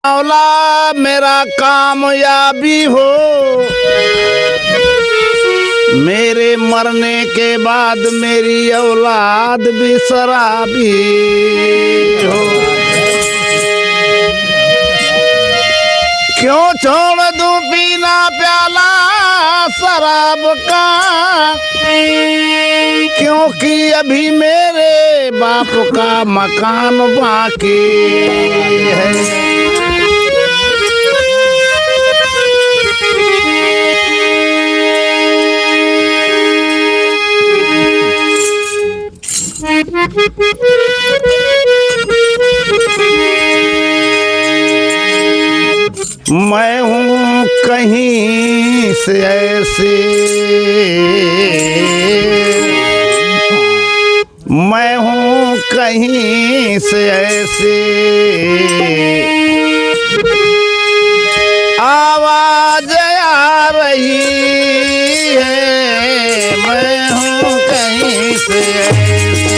मौला मेरा कामयाबी हो, मेरे मरने के बाद मेरी औलाद भी शराबी हो। क्यों छोड़ दूं पीना प्याला शराब का, क्योंकि अभी मेरे बाप का मकान बाकी है। मैं हूँ कहीं से ऐसे, मैं हूँ कहीं से ऐसे, आवाज आ रही है। मैं हूँ कहीं से ऐसे,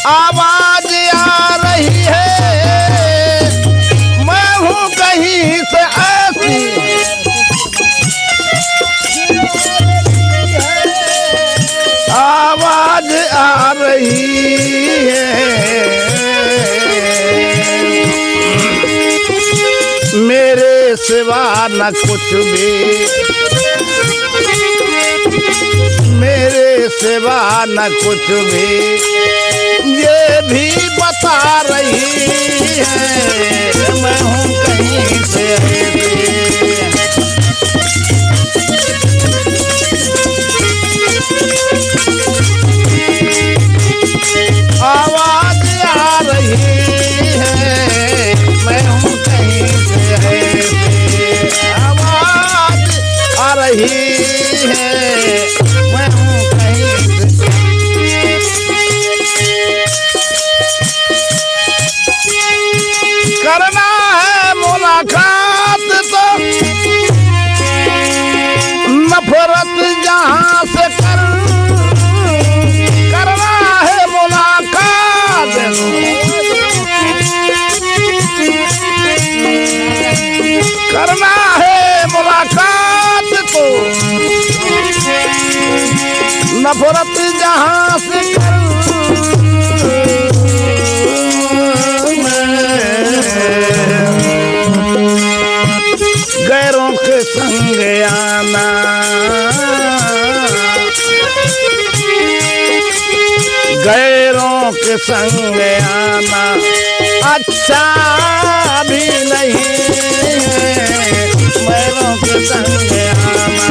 आवाज आ रही है। मैं हूँ कहीं से ऐसी, आवाज आ रही है। मेरे सिवा न कुछ भी, मेरे सिवा न कुछ भी, ये भी बता रही है। मैं हूँ कहीं से आवाज आ रही है। मैं हूँ कहीं से आवाज आ रही है। मैं हूँ कहीं से। करना है मुलाकात तो नफरत जहाँ से कर, करना है मुलाकात, करना है मुलाकात तो नफरत जहाँ से कर। गैरों के संग आना, गैरों के संग आना अच्छा भी नहीं है। गैरों के संग आना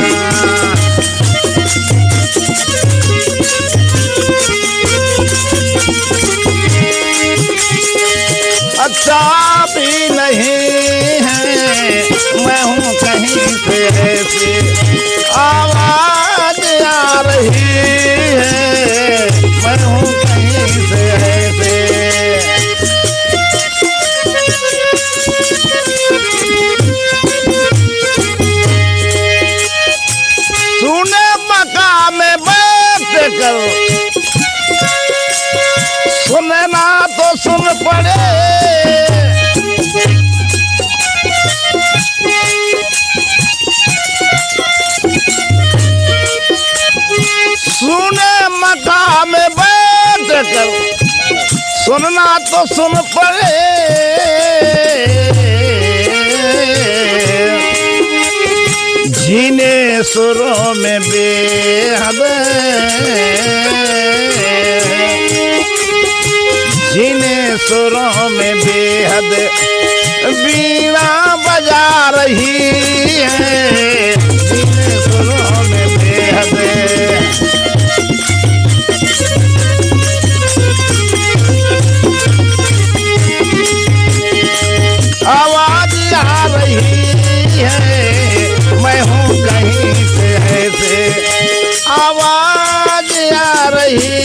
अच्छा भी नहीं है। मैं हूँ कहीं से ऐसे, आवाज आ रही है। मैं हूँ कहीं से ऐसे, सुने मकाम में बैठ कर, सुनना तो सुन पड़े, सुने मकाम में बैठ कर, सुनना तो सुन पड़े। जीने सुरों में बेहद, जीने सुरों में बेहद वीणा बजा रही है। जीने सुरों में बेहद आवाज आ रही है। मैं हूँ कहीं से ऐसे, आवाज आ रही